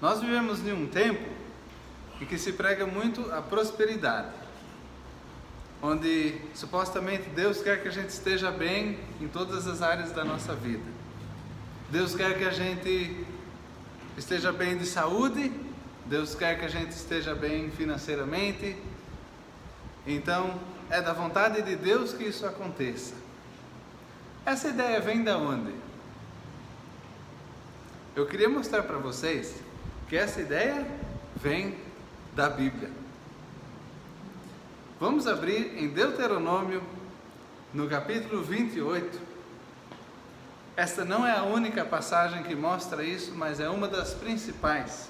Nós vivemos em um tempo em que se prega muito a prosperidade, onde supostamente Deus quer que a gente esteja bem em todas as áreas da nossa vida. Deus quer que a gente esteja bem de saúde, Deus quer que a gente esteja bem financeiramente. Então, é da vontade de Deus que isso aconteça. Essa ideia vem da onde? Eu queria mostrar para vocês que essa ideia vem da Bíblia. Vamos abrir em Deuteronômio, no capítulo 28. Esta não é a única passagem que mostra isso, mas é uma das principais.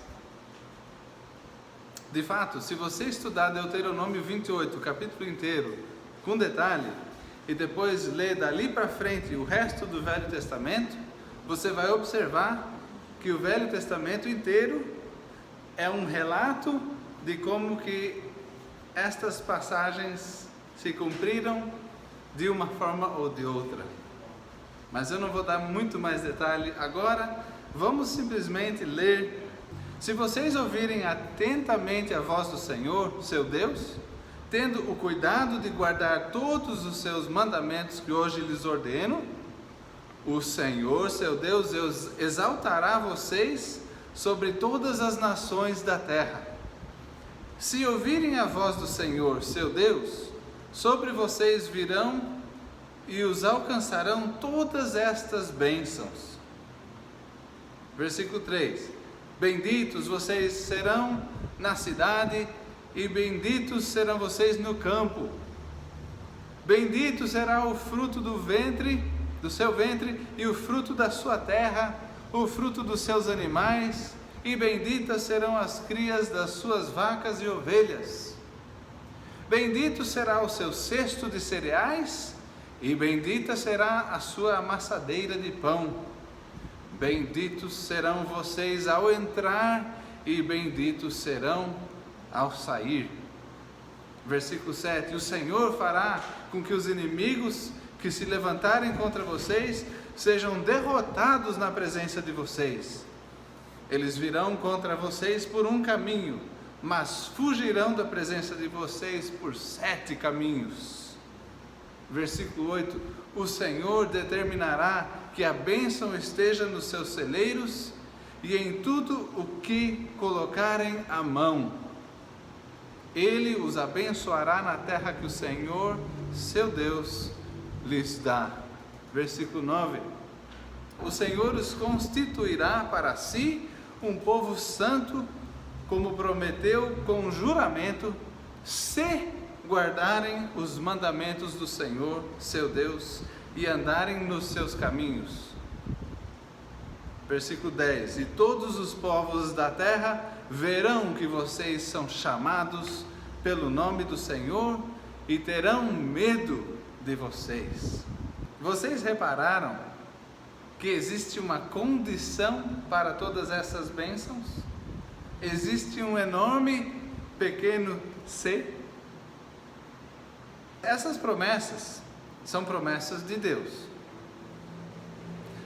De fato, se você estudar Deuteronômio 28, o capítulo inteiro, com detalhe, e depois ler dali para frente o resto do Velho Testamento, você vai observar que o Velho Testamento inteiro é um relato de como que estas passagens se cumpriram de uma forma ou de outra. Mas eu não vou dar muito mais detalhe agora, vamos simplesmente ler. Se vocês ouvirem atentamente a voz do Senhor, seu Deus, tendo o cuidado de guardar todos os seus mandamentos que hoje lhes ordeno, o Senhor, seu Deus, exaltará vocês sobre todas as nações da terra. Se ouvirem a voz do Senhor, seu Deus, sobre vocês virão e os alcançarão todas estas bênçãos. Versículo 3: benditos vocês serão na cidade e benditos serão vocês no campo. Bendito será o fruto do seu ventre e o fruto da sua terra, o fruto dos seus animais, e benditas serão as crias das suas vacas e ovelhas. Bendito será o seu cesto de cereais, e bendita será a sua amassadeira de pão. Benditos serão vocês ao entrar, e benditos serão ao sair. Versículo 7: o Senhor fará com que os inimigos que se levantarem contra vocês sejam derrotados na presença de vocês. Eles virão contra vocês por um caminho, mas fugirão da presença de vocês por 7 caminhos. Versículo 8: o Senhor determinará que a bênção esteja nos seus celeiros e em tudo o que colocarem a mão. Ele os abençoará na terra que o Senhor, seu Deus, lhes dá. Versículo 9: o Senhor os constituirá para si um povo santo, como prometeu com juramento, se guardarem os mandamentos do Senhor, seu Deus, e andarem nos seus caminhos. Versículo 10: e todos os povos da terra verão que vocês são chamados pelo nome do Senhor e terão medo de vocês. Vocês repararam que existe uma condição para todas essas bênçãos? Existe um enorme pequeno se. Essas promessas são promessas de Deus.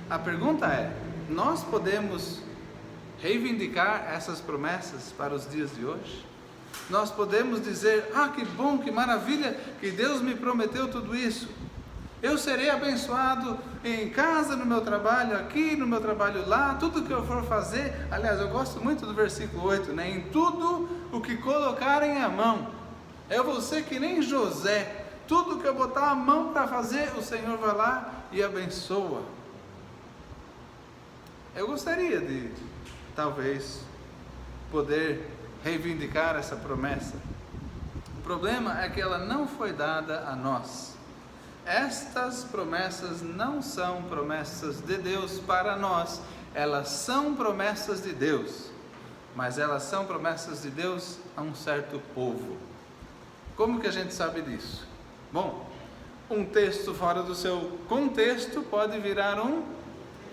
A pergunta é: nós podemos reivindicar essas promessas para os dias de hoje? Nós podemos dizer: que bom, que maravilha, que Deus me prometeu tudo isso. Eu serei abençoado em casa, no meu trabalho aqui, no meu trabalho lá, tudo que eu for fazer. Aliás, eu gosto muito do versículo 8, né? Em tudo o que colocarem a mão, eu vou ser que nem José. Tudo que eu botar a mão para fazer, o Senhor vai lá e abençoa. Eu gostaria de, talvez, poder reivindicar essa promessa. O problema é que ela não foi dada a nós. Estas promessas não são promessas de Deus para nós, elas são promessas de Deus, mas elas são promessas de Deus a um certo povo. Como que a gente sabe disso? Bom, um texto fora do seu contexto pode virar um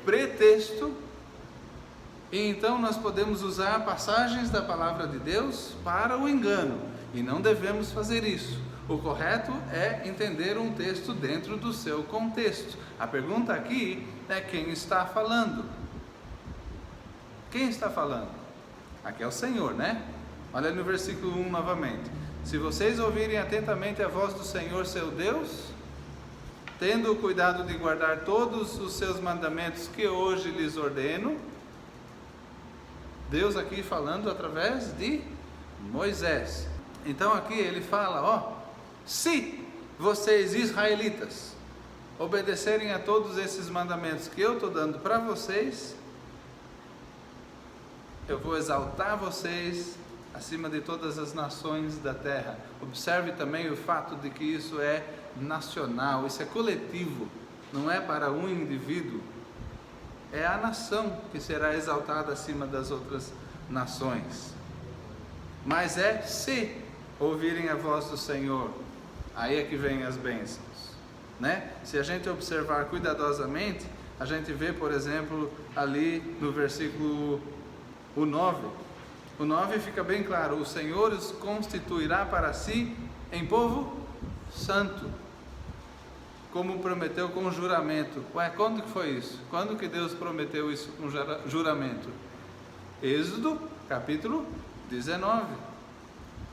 pretexto, e então nós podemos usar passagens da palavra de Deus para o engano, e não devemos fazer isso. O correto é entender um texto dentro do seu contexto. A pergunta aqui é: quem está falando? Quem está falando? Aqui é o Senhor, né? Olha no versículo 1 novamente. Se vocês ouvirem atentamente a voz do Senhor seu Deus, tendo o cuidado de guardar todos os seus mandamentos que hoje lhes ordeno, Deus aqui falando através de Moisés. Então aqui ele fala, se vocês israelitas obedecerem a todos esses mandamentos que eu estou dando para vocês, eu vou exaltar vocês acima de todas as nações da terra. Observe também o fato de que isso é nacional, isso é coletivo, não é para um indivíduo, é a nação que será exaltada acima das outras nações. Mas é se ouvirem a voz do Senhor, aí é que vem as bênçãos, né? Se a gente observar cuidadosamente, a gente vê, por exemplo, ali no versículo 9, o 9 fica bem claro: o Senhor os constituirá para si em povo santo, como prometeu com juramento. Quando que foi isso? Quando que Deus prometeu isso com juramento? Êxodo capítulo 19.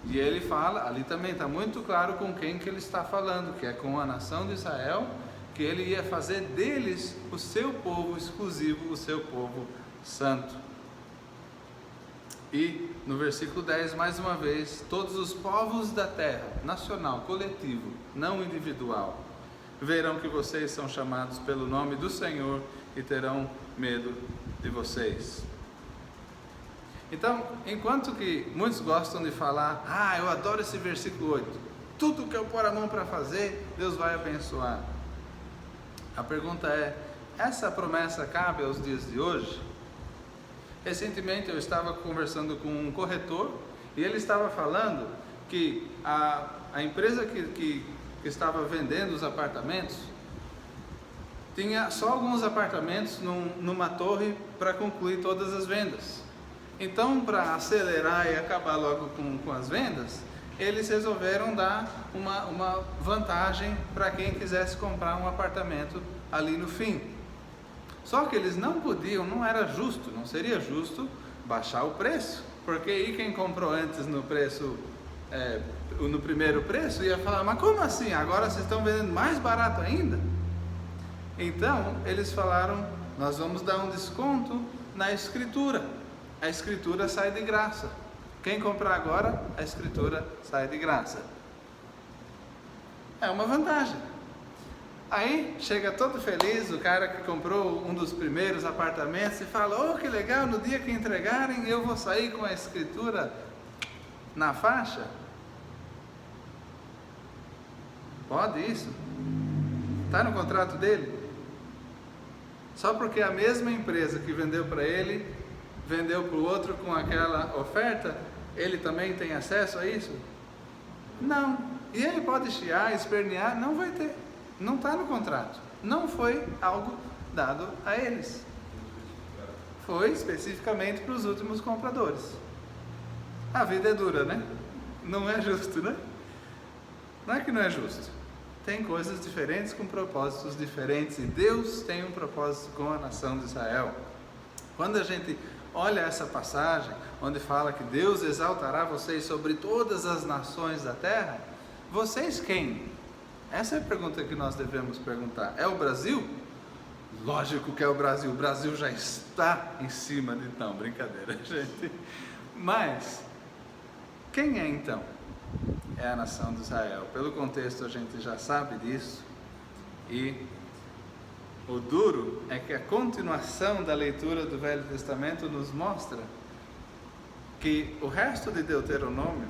E ele fala, ali também está muito claro com quem que ele está falando, que é com a nação de Israel, que ele ia fazer deles o seu povo exclusivo, o seu povo santo. E no versículo 10, mais uma vez, todos os povos da terra, nacional, coletivo, não individual, verão que vocês são chamados pelo nome do Senhor e terão medo de vocês. Então, enquanto que muitos gostam de falar, eu adoro esse versículo 8, tudo que eu pôr a mão para fazer, Deus vai abençoar. A pergunta é, essa promessa cabe aos dias de hoje? Recentemente eu estava conversando com um corretor e ele estava falando que a empresa que estava vendendo os apartamentos tinha só alguns apartamentos numa torre para concluir todas as vendas. Então, para acelerar e acabar logo com as vendas, eles resolveram dar uma vantagem para quem quisesse comprar um apartamento ali no fim. Só que eles não podiam, não era justo, não seria justo baixar o preço, porque aí quem comprou antes no preço, no primeiro preço, ia falar, mas como assim? Agora vocês estão vendendo mais barato ainda? Então, eles falaram, nós vamos dar um desconto na escritura. A escritura sai de graça. Quem comprar agora, a escritura sai de graça. É uma vantagem. Aí chega todo feliz o cara que comprou um dos primeiros apartamentos e fala, que legal, no dia que entregarem eu vou sair com a escritura na faixa. Pode isso? Está no contrato dele? Só porque a mesma empresa que vendeu para ele, vendeu para o outro com aquela oferta, ele também tem acesso a isso? Não. E ele pode chiar, espernear, não vai ter. Não está no contrato. Não foi algo dado a eles. Foi especificamente para os últimos compradores. A vida é dura, né? Não é justo, né? Não é que não é justo. Tem coisas diferentes com propósitos diferentes. E Deus tem um propósito com a nação de Israel. Quando a gente olha essa passagem, onde fala que Deus exaltará vocês sobre todas as nações da terra, vocês quem? Essa é a pergunta que nós devemos perguntar. É o Brasil? Lógico que é o Brasil. O Brasil já está em cima de... Não, brincadeira, gente. Mas, quem é então? É a nação de Israel. Pelo contexto a gente já sabe disso. E o duro é que a continuação da leitura do Velho Testamento nos mostra que o resto de Deuteronômio,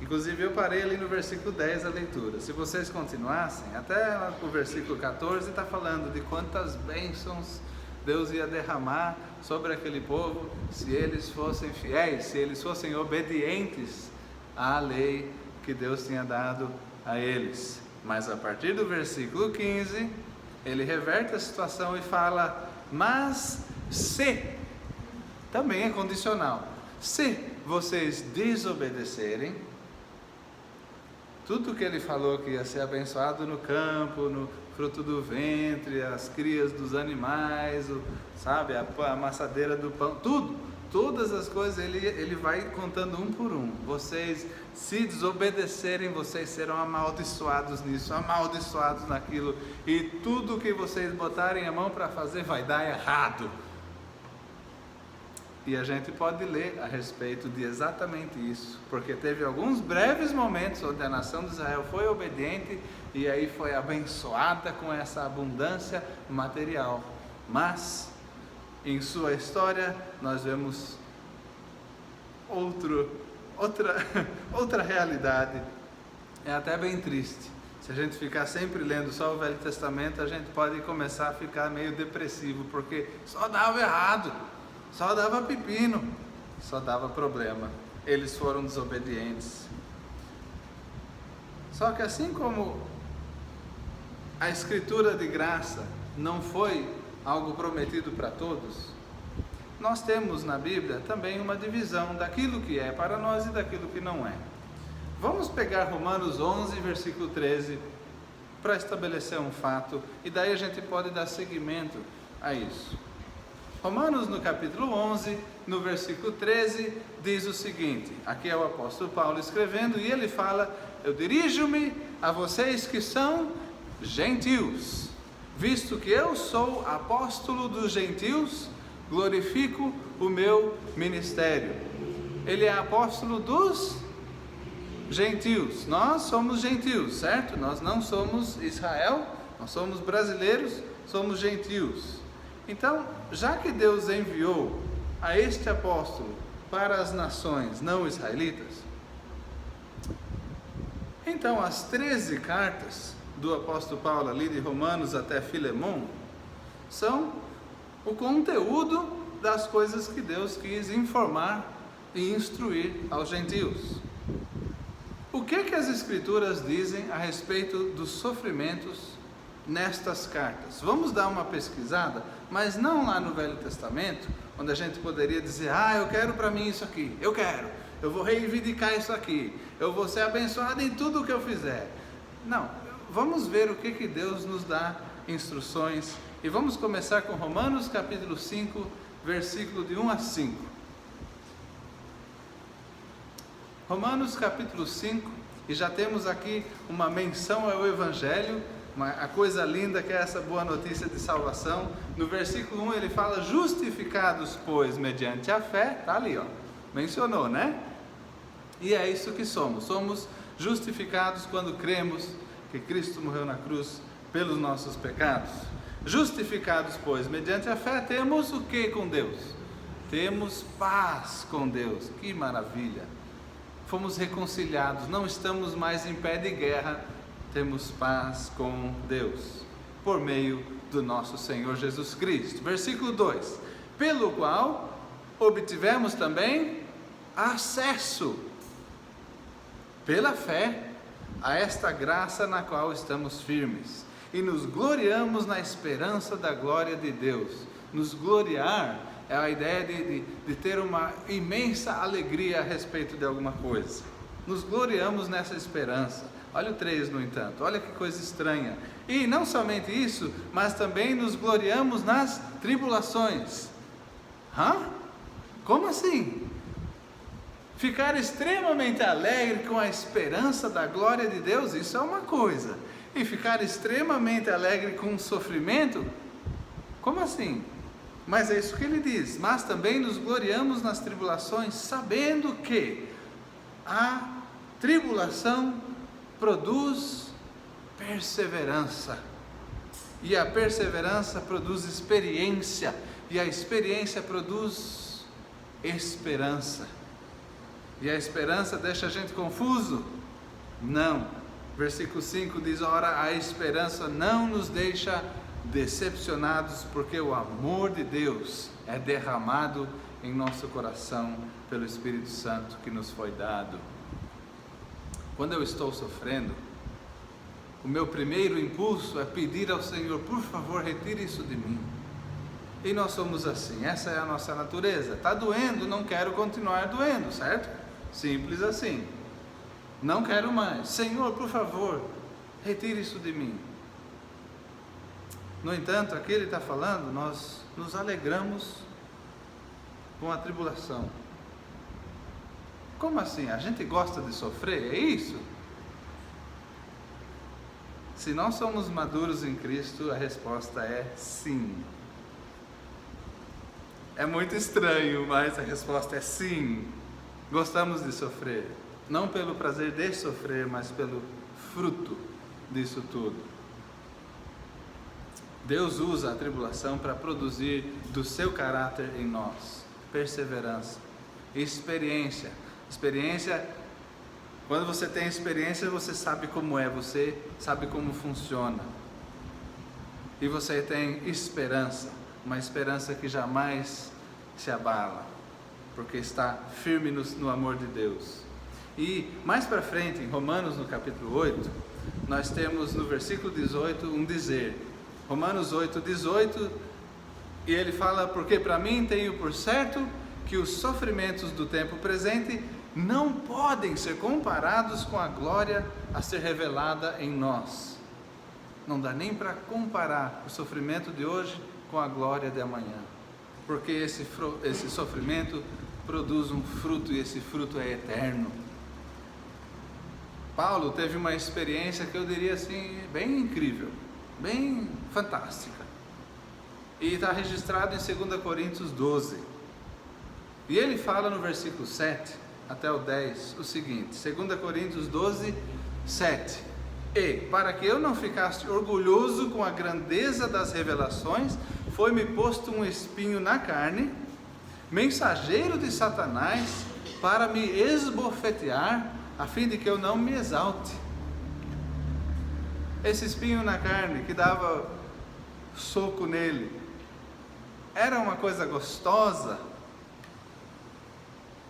inclusive eu parei ali no versículo 10 a leitura, se vocês continuassem, até o versículo 14 está falando de quantas bênçãos Deus ia derramar sobre aquele povo, se eles fossem fiéis, se eles fossem obedientes à lei que Deus tinha dado a eles. Mas a partir do versículo 15, ele reverte a situação e fala, mas se, também é condicional, se vocês desobedecerem, tudo que ele falou que ia ser abençoado no campo, no fruto do ventre, as crias dos animais, a amassadeira do pão, tudo, todas as coisas ele vai contando um por um. Vocês, se desobedecerem, vocês serão amaldiçoados nisso, amaldiçoados naquilo, e tudo que vocês botarem a mão para fazer vai dar errado. E a gente pode ler a respeito de exatamente isso, porque teve alguns breves momentos onde a nação de Israel foi obediente e aí foi abençoada com essa abundância material. Mas em sua história nós vemos outra realidade. É até bem triste. Se a gente ficar sempre lendo só o Velho Testamento, a gente pode começar a ficar meio depressivo, porque só dava errado, só dava pepino, só dava problema. Eles foram desobedientes. Só que assim como a escritura de graça não foi algo prometido para todos, nós temos na Bíblia também uma divisão daquilo que é para nós e daquilo que não é. Vamos pegar Romanos 11, versículo 13, para estabelecer um fato, e daí a gente pode dar seguimento a isso. Romanos, no capítulo 11, no versículo 13, diz o seguinte, aqui é o apóstolo Paulo escrevendo, e ele fala: eu dirijo-me a vocês que são gentios, visto que eu sou apóstolo dos gentios, glorifico o meu ministério. Ele é apóstolo dos gentios. Nós somos gentios, certo? Nós não somos Israel, nós somos brasileiros, somos gentios. Então, já que Deus enviou a este apóstolo para as nações não israelitas, então as 13 cartas do apóstolo Paulo ali de Romanos até Filemon são o conteúdo das coisas que Deus quis informar e instruir aos gentios. O que as escrituras dizem a respeito dos sofrimentos nestas cartas? Vamos dar uma pesquisada, mas não lá no Velho Testamento, onde a gente poderia dizer: eu quero para mim isso aqui, eu vou reivindicar isso aqui, eu vou ser abençoado em tudo o que eu fizer. Não, vamos ver o que Deus nos dá instruções, e vamos começar com Romanos capítulo 5, versículo de 1 a 5. Romanos capítulo 5, e já temos aqui uma menção ao Evangelho, a coisa linda que é essa boa notícia de salvação. No versículo 1 ele fala: justificados, pois, mediante a fé, está ali, mencionou, né? E é isso que somos justificados quando cremos que Cristo morreu na cruz pelos nossos pecados. Justificados, pois, mediante a fé, temos o que com Deus? Temos paz com Deus. Que maravilha! Fomos reconciliados, não estamos mais em pé de guerra, temos paz com Deus, por meio do nosso Senhor Jesus Cristo. Versículo 2: pelo qual obtivemos também acesso, pela fé, a esta graça na qual estamos firmes, e nos gloriamos na esperança da glória de Deus. Nos gloriar é a ideia de ter uma imensa alegria a respeito de alguma coisa. Nos gloriamos nessa esperança. Olha o 3, no entanto, olha que coisa estranha. E não somente isso, mas também nos gloriamos nas tribulações. Como assim? Ficar extremamente alegre com a esperança da glória de Deus, isso é uma coisa. E ficar extremamente alegre com o sofrimento, como assim? Mas é isso que ele diz: mas também nos gloriamos nas tribulações, sabendo que a tribulação produz perseverança, e a perseverança produz experiência, e a experiência produz esperança. E a esperança deixa a gente confuso? Não. Versículo 5 diz: ora, a esperança não nos deixa decepcionados, porque o amor de Deus é derramado em nosso coração pelo Espírito Santo que nos foi dado. Quando eu estou sofrendo, o meu primeiro impulso é pedir ao Senhor: por favor, retire isso de mim. E nós somos assim, essa é a nossa natureza. Está doendo, não quero continuar doendo, certo? Simples assim. Não quero mais. Senhor, por favor, retire isso de mim. No entanto, aqui ele está falando: nós nos alegramos com a tribulação. Como assim? A gente gosta de sofrer? É isso? Se nós somos maduros em Cristo, a resposta é sim. É muito estranho, mas a resposta é sim. Gostamos de sofrer. Não pelo prazer de sofrer, mas pelo fruto disso tudo. Deus usa a tribulação para produzir do seu caráter em nós perseverança, experiência. Experiência, quando você tem experiência, você sabe como é, você sabe como funciona. E você tem esperança, uma esperança que jamais se abala, porque está firme no amor de Deus. E mais para frente, em Romanos, no capítulo 8, nós temos no versículo 18 um dizer, Romanos 8, 18, e ele fala, porque para mim tenho por certo que os sofrimentos do tempo presente não podem ser comparados com a glória a ser revelada em nós. Não dá nem para comparar o sofrimento de hoje com a glória de amanhã, porque esse sofrimento produz um fruto e esse fruto é eterno. Paulo teve uma experiência que eu diria assim, bem incrível, bem fantástica, e está registrado em 2 Coríntios 12, e ele fala no versículo 7 até o 10 o seguinte, 2 Coríntios 12, 7, e para que eu não ficasse orgulhoso com a grandeza das revelações, foi-me posto um espinho na carne, mensageiro de Satanás, para me esbofetear, a fim de que eu não me exalte. Esse espinho na carne que dava soco nele, era uma coisa gostosa?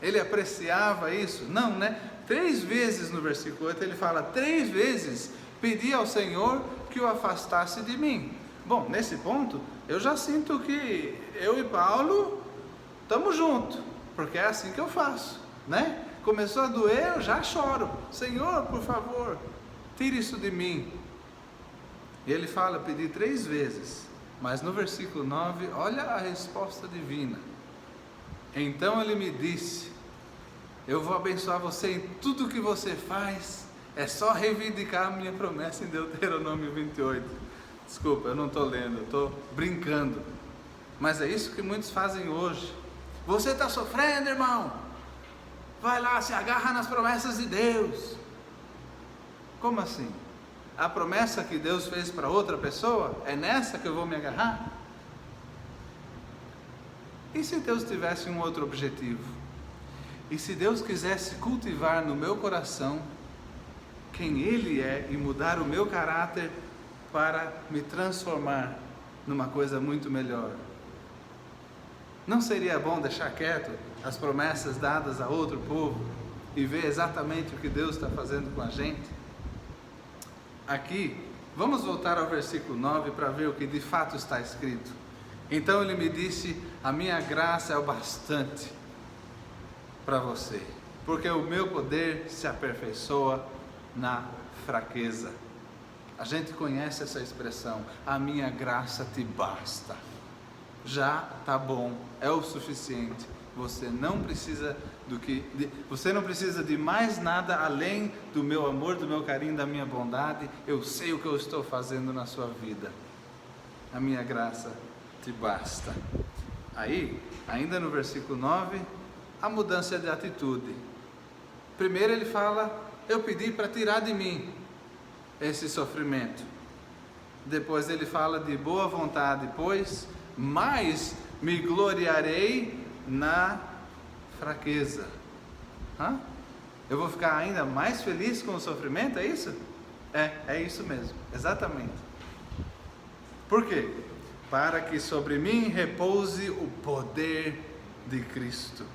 Ele apreciava isso? Não, né? 3 vezes no versículo 8 ele fala, 3 vezes pedi ao Senhor que o afastasse de mim. Bom, nesse ponto, eu já sinto que eu e Paulo estamos juntos, porque é assim que eu faço, né? Começou a doer, eu já choro, Senhor, por favor, tire isso de mim. E ele fala, pedi 3 vezes, mas no versículo 9, olha a resposta divina. Então ele me disse, eu vou abençoar você em tudo que você faz, é só reivindicar a minha promessa em Deuteronômio 28. Desculpa, eu não estou lendo, eu estou brincando, mas é isso que muitos fazem hoje. Você está sofrendo, irmão? Vai lá, se agarra nas promessas de Deus. Como assim? A promessa que Deus fez para outra pessoa, é nessa que eu vou me agarrar? E se Deus tivesse um outro objetivo? E se Deus quisesse cultivar no meu coração quem Ele é e mudar o meu caráter para me transformar numa coisa muito melhor? Não seria bom deixar quieto as promessas dadas a outro povo e ver exatamente o que Deus está fazendo com a gente? Aqui, vamos voltar ao versículo 9 para ver o que de fato está escrito. Então ele me disse, a minha graça é o bastante para você, porque o meu poder se aperfeiçoa na fraqueza. A gente conhece essa expressão, a minha graça te basta. Já está bom, é o suficiente. Você não precisa você não precisa de mais nada além do meu amor, do meu carinho, da minha bondade. Eu sei o que eu estou fazendo na sua vida. A minha graça te basta. Aí, ainda no versículo 9, a mudança de atitude. Primeiro ele fala, eu pedi para tirar de mim esse sofrimento. Depois ele fala de boa vontade, pois mais me gloriarei na fraqueza. Eu vou ficar ainda mais feliz com o sofrimento, é isso? É isso mesmo, exatamente. Por quê? Para que sobre mim repouse o poder de Cristo.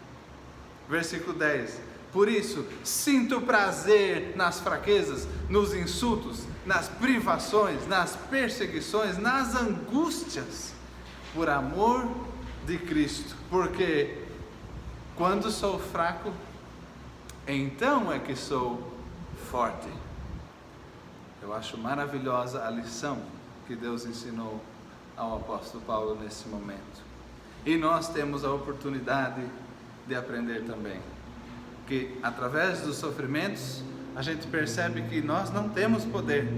Versículo 10. Por isso, sinto prazer nas fraquezas, nos insultos, nas privações, nas perseguições, nas angústias, por amor de Cristo. Porque quando sou fraco, então é que sou forte. Eu acho maravilhosa a lição que Deus ensinou ao apóstolo Paulo nesse momento. E nós temos a oportunidade de aprender também. Que através dos sofrimentos, a gente percebe que nós não temos poder.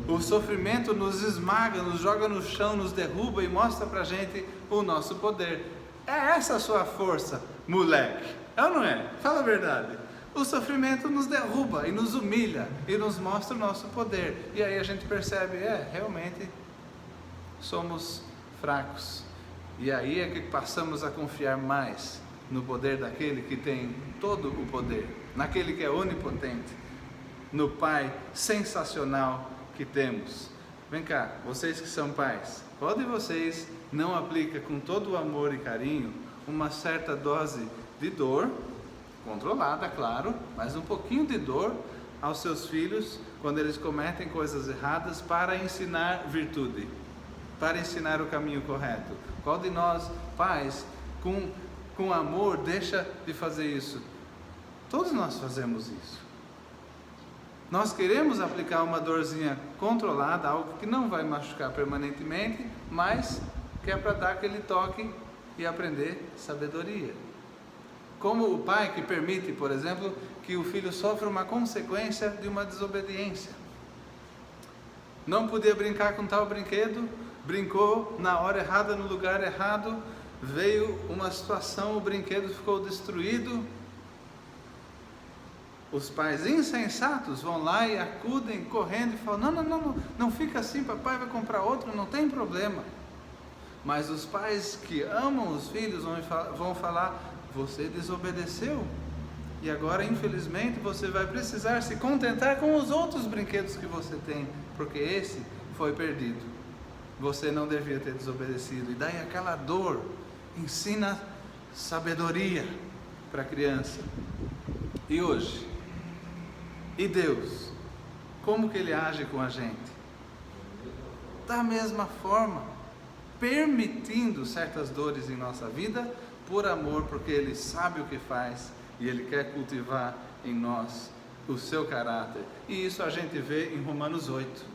O sofrimento nos esmaga, nos joga no chão, nos derruba e mostra pra gente o nosso poder. É essa a sua força, moleque. É ou não é? Fala a verdade. O sofrimento nos derruba e nos humilha e nos mostra o nosso poder. E aí a gente percebe, realmente somos fracos. E aí é que passamos a confiar mais no poder daquele que tem todo o poder, naquele que é onipotente, no Pai sensacional que temos. Vem cá, vocês que são pais, qual de vocês não aplica com todo o amor e carinho uma certa dose de dor, controlada, claro, mas um pouquinho de dor aos seus filhos quando eles cometem coisas erradas para ensinar virtude, para ensinar o caminho correto? Qual de nós, pais, com amor, deixa de fazer isso? Todos nós fazemos isso. Nós queremos aplicar uma dorzinha controlada, algo que não vai machucar permanentemente, mas que é para dar aquele toque e aprender sabedoria. Como o pai que permite, por exemplo, que o filho sofra uma consequência de uma desobediência. Não podia brincar com tal brinquedo, brincou na hora errada, no lugar errado, veio uma situação, o brinquedo ficou destruído. Os pais insensatos vão lá e acudem correndo e falam, não fica assim, papai vai comprar outro, não tem problema. Mas os pais que amam os filhos vão falar, você desobedeceu e agora infelizmente você vai precisar se contentar com os outros brinquedos que você tem, porque esse foi perdido. Você não devia ter desobedecido. E daí aquela dor ensina sabedoria para a criança. E hoje? E Deus? Como que Ele age com a gente? Da mesma forma, permitindo certas dores em nossa vida, por amor, porque Ele sabe o que faz e Ele quer cultivar em nós o seu caráter. E isso a gente vê em Romanos 8.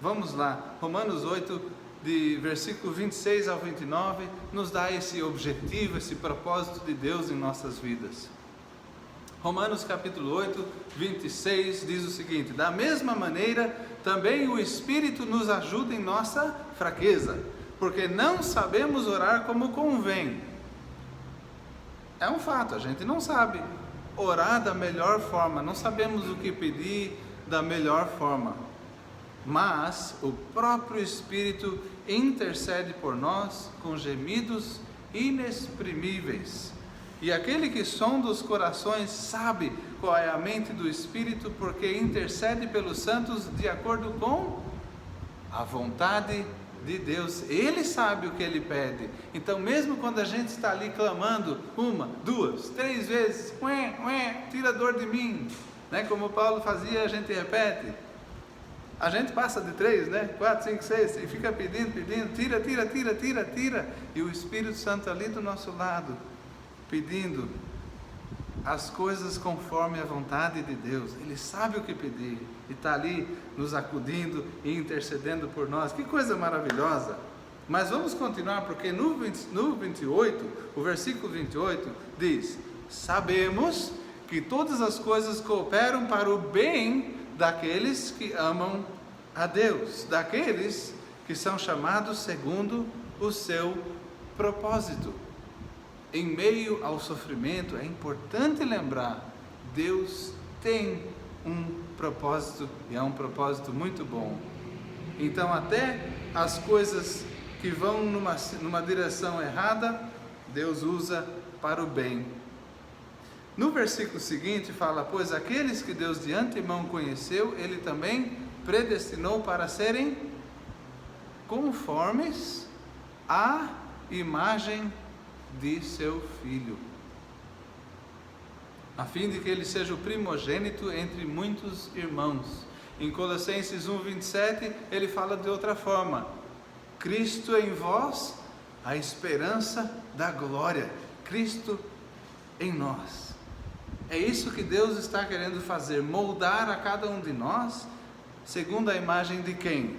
Vamos lá, Romanos 8, de versículo 26 ao 29, nos dá esse objetivo, esse propósito de Deus em nossas vidas. Romanos capítulo 8, 26 diz o seguinte: da mesma maneira, também o Espírito nos ajuda em nossa fraqueza, porque não sabemos orar como convém. É um fato, a gente não sabe orar da melhor forma, não sabemos o que pedir da melhor forma, mas o próprio Espírito intercede por nós com gemidos inexprimíveis. E aquele que sonda os corações sabe qual é a mente do Espírito, porque intercede pelos santos de acordo com a vontade de Deus. Ele sabe o que Ele pede. Então mesmo quando a gente está ali clamando 1, 2, 3 vezes, tira a dor de mim, né? Como Paulo fazia, a gente repete. A gente passa de 3, 4, 5, 6 e fica pedindo, tira. E o Espírito Santo ali do nosso lado, pedindo as coisas conforme a vontade de Deus. Ele sabe o que pedir e está ali nos acudindo e intercedendo por nós. Que coisa maravilhosa! Mas vamos continuar, porque no 28, o versículo 28 diz: sabemos que todas as coisas cooperam para o bem daqueles que amam a Deus, daqueles que são chamados segundo o seu propósito. Em meio ao sofrimento, é importante lembrar, Deus tem um propósito, e é um propósito muito bom. Então até as coisas que vão numa direção errada, Deus usa para o bem. No versículo seguinte fala, pois aqueles que Deus de antemão conheceu, Ele também predestinou para serem conformes à imagem de seu Filho, a fim de que Ele seja o primogênito entre muitos irmãos. Em Colossenses 1:27, ele fala de outra forma, Cristo em vós, a esperança da glória, Cristo em nós. É isso que Deus está querendo fazer, moldar a cada um de nós, segundo a imagem de quem?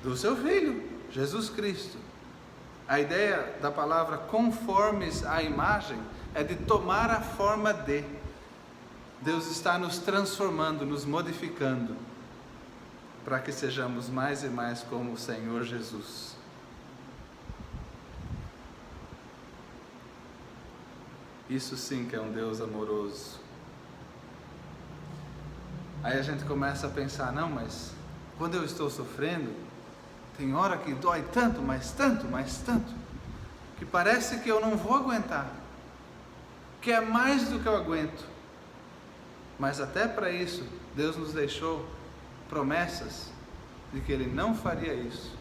Do seu Filho, Jesus Cristo. A ideia da palavra conformes à imagem é de tomar a forma de. Deus está nos transformando, nos modificando, para que sejamos mais e mais como o Senhor Jesus. Isso sim que é um Deus amoroso. Aí a gente começa a pensar, não, mas quando eu estou sofrendo, tem hora que dói tanto, mais tanto, mais tanto, que parece que eu não vou aguentar, que é mais do que eu aguento. Mas até para isso, Deus nos deixou promessas de que Ele não faria isso.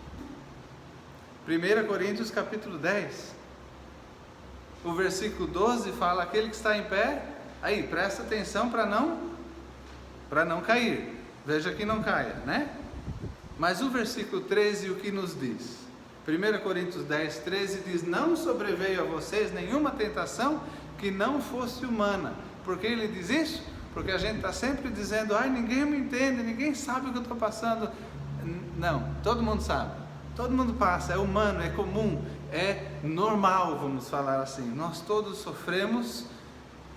1 Coríntios capítulo 10, o versículo 12 fala, aquele que está em pé, aí presta atenção para não cair, veja que não caia, né? Mas o versículo 13 o que nos diz? 1 Coríntios 10, 13 diz, não sobreveio a vocês nenhuma tentação que não fosse humana. Por que ele diz isso? Porque a gente está sempre dizendo, ai, ninguém me entende, ninguém sabe o que eu estou passando. Não, todo mundo sabe, todo mundo passa, é humano, é comum, é normal, vamos falar assim. Nós todos sofremos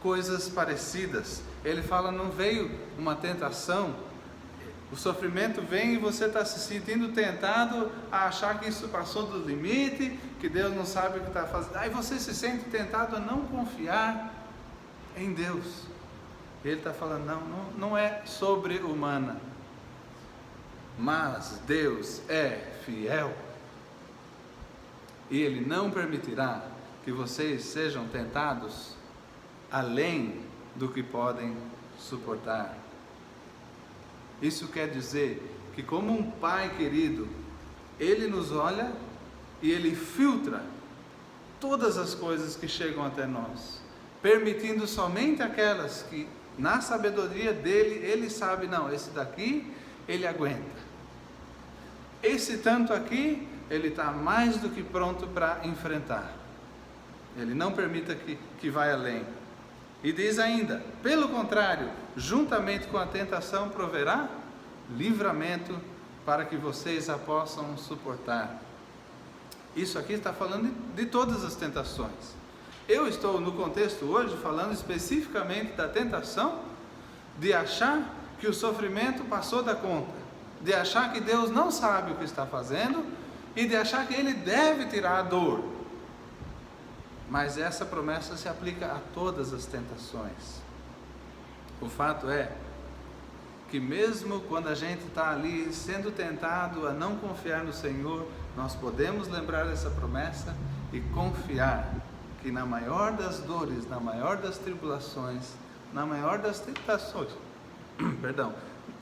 coisas parecidas. Ele fala, não veio uma tentação, o sofrimento vem e você está se sentindo tentado a achar que isso passou do limite, que Deus não sabe o que está fazendo. Aí você se sente tentado a não confiar em Deus. Ele está falando, não é sobre-humana, mas Deus é fiel e Ele não permitirá que vocês sejam tentados além do que podem suportar. Isso quer dizer que, como um pai querido, Ele nos olha e Ele filtra todas as coisas que chegam até nós, permitindo somente aquelas que, na sabedoria dele, Ele sabe, não, esse daqui Ele aguenta, esse tanto aqui Ele está mais do que pronto para enfrentar. Ele não permita que vá além. E diz ainda, pelo contrário, juntamente com a tentação proverá livramento para que vocês a possam suportar. Isso aqui está falando de todas as tentações. Eu estou no contexto hoje falando especificamente da tentação de achar que o sofrimento passou da conta, de achar que Deus não sabe o que está fazendo e de achar que Ele deve tirar a dor. Mas essa promessa se aplica a todas as tentações. O fato é que mesmo quando a gente está ali sendo tentado a não confiar no Senhor, nós podemos lembrar dessa promessa e confiar que na maior das dores, na maior das tribulações, na maior das tentações,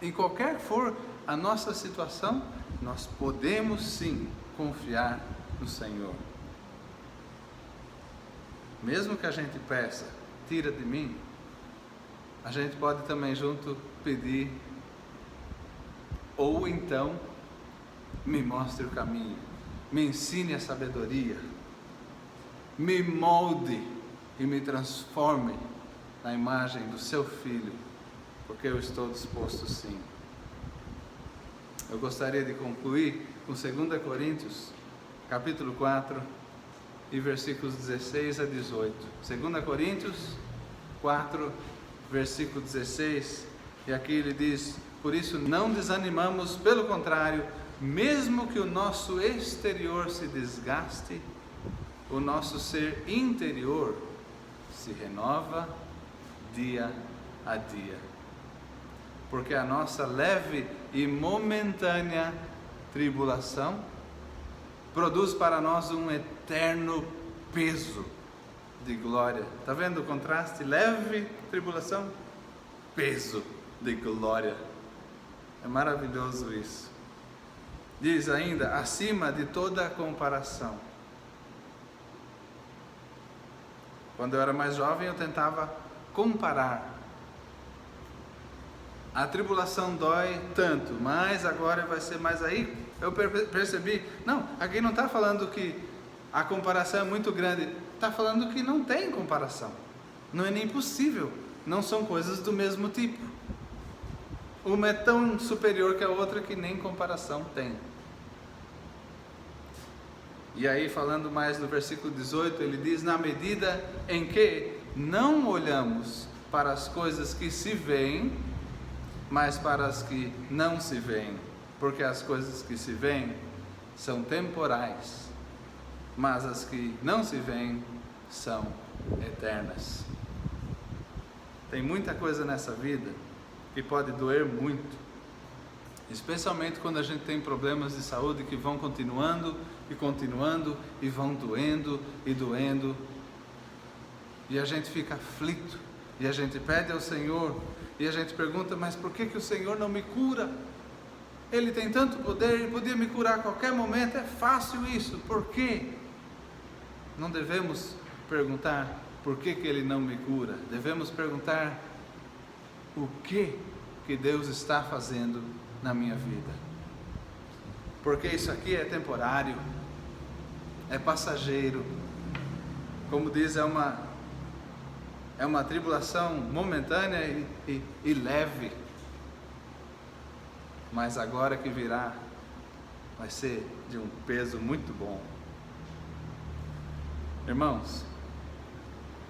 em qualquer que for a nossa situação, nós podemos sim confiar no Senhor. Mesmo que a gente peça, tira de mim, a gente pode também junto pedir, ou então, me mostre o caminho, me ensine a sabedoria, me molde e me transforme na imagem do seu Filho, porque eu estou disposto sim. Eu gostaria de concluir com 2 Coríntios, capítulo 4, e versículos 16 a 18. 2 Coríntios 4, versículo 16, e aqui ele diz, por isso não desanimamos, pelo contrário, mesmo que o nosso exterior se desgaste, o nosso ser interior se renova dia a dia, porque a nossa leve e momentânea tribulação produz para nós um eterno peso de glória. Está vendo o contraste? Leve tribulação, peso de glória. É maravilhoso isso. Diz ainda, acima de toda comparação. Quando eu era mais jovem, eu tentava comparar. A tribulação dói tanto, mas agora vai ser mais aí. Eu percebi, não, aqui não está falando que a comparação é muito grande, está falando que não tem comparação, não é nem possível, não são coisas do mesmo tipo. Uma é tão superior que a outra que nem comparação tem. E aí, falando mais no versículo 18, ele diz: na medida em que não olhamos para as coisas que se veem, mas para as que não se veem, porque as coisas que se veem são temporais, mas as que não se veem são eternas. Tem muita coisa nessa vida que pode doer muito, especialmente quando a gente tem problemas de saúde que vão continuando e vão doendo e doendo, e a gente fica aflito, e a gente pede ao Senhor, e a gente pergunta: mas por que o Senhor não me cura? Ele tem tanto poder, Ele podia me curar a qualquer momento, é fácil isso, por quê? Não devemos perguntar por que Ele não me cura, devemos perguntar o que Deus está fazendo na minha vida, porque isso aqui é temporário, é passageiro, como diz, é uma tribulação momentânea e leve, mas agora que virá, vai ser de um peso muito bom. Irmãos,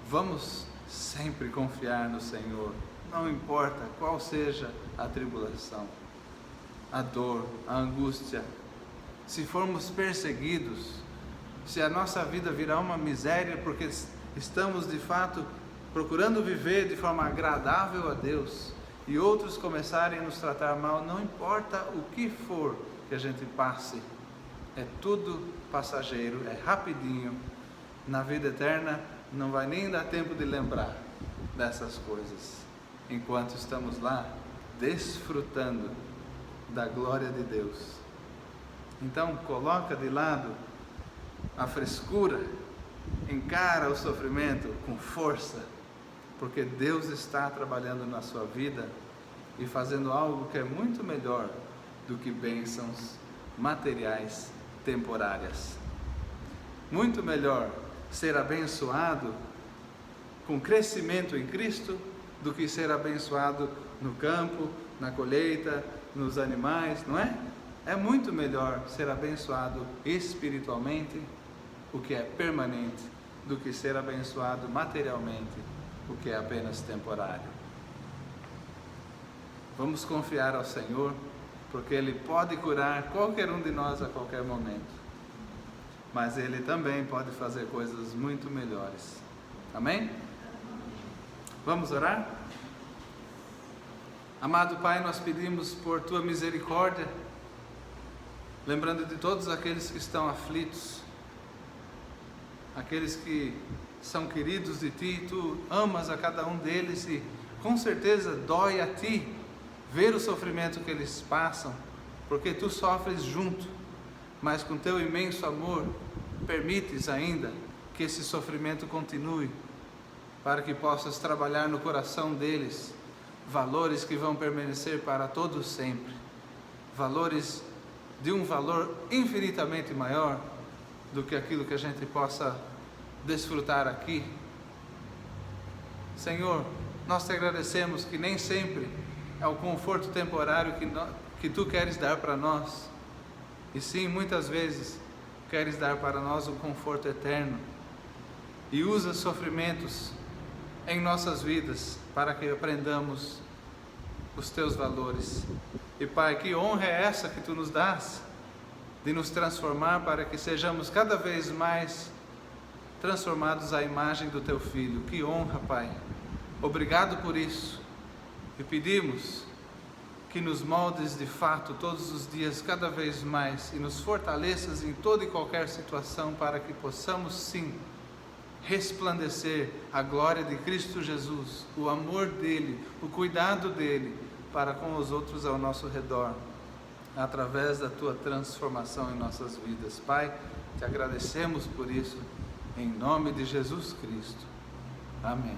vamos sempre confiar no Senhor, não importa qual seja a tribulação, a dor, a angústia, se formos perseguidos, se a nossa vida virar uma miséria porque estamos de fato procurando viver de forma agradável a Deus, e outros começarem a nos tratar mal, não importa o que for que a gente passe, é tudo passageiro, é rapidinho. Na vida eterna não vai nem dar tempo de lembrar dessas coisas, enquanto estamos lá desfrutando da glória de Deus. Então coloca de lado a frescura, encara o sofrimento com força, porque Deus está trabalhando na sua vida e fazendo algo que é muito melhor do que bênçãos materiais temporárias. Muito melhor ser abençoado com crescimento em Cristo do que ser abençoado no campo, na colheita, nos animais, não é? É muito melhor ser abençoado espiritualmente, o que é permanente, do que ser abençoado materialmente, o que é apenas temporário. Vamos confiar ao Senhor, porque Ele pode curar qualquer um de nós a qualquer momento, mas Ele também pode fazer coisas muito melhores. Amém? Vamos orar? Amado Pai, nós pedimos por Tua misericórdia, lembrando de todos aqueles que estão aflitos, aqueles que são queridos de Ti, Tu amas a cada um deles e com certeza dói a Ti ver o sofrimento que eles passam, porque Tu sofres junto, mas com Teu imenso amor permites ainda que esse sofrimento continue, para que possas trabalhar no coração deles valores que vão permanecer para todos sempre, valores de um valor infinitamente maior do que aquilo que a gente possa desfrutar aqui. Senhor, nós te agradecemos que nem sempre é o conforto temporário que Tu queres dar para nós, e sim, muitas vezes queres dar para nós um conforto eterno, e usa sofrimentos em nossas vidas para que aprendamos os Teus valores. E Pai, que honra é essa que Tu nos dás de nos transformar para que sejamos cada vez mais transformados à imagem do Teu Filho. Que honra, Pai. Obrigado por isso. E pedimos que nos moldes de fato todos os dias cada vez mais e nos fortaleças em toda e qualquer situação para que possamos sim resplandecer a glória de Cristo Jesus, o amor dEle, o cuidado dEle para com os outros ao nosso redor, através da Tua transformação em nossas vidas. Pai, te agradecemos por isso, em nome de Jesus Cristo. Amém.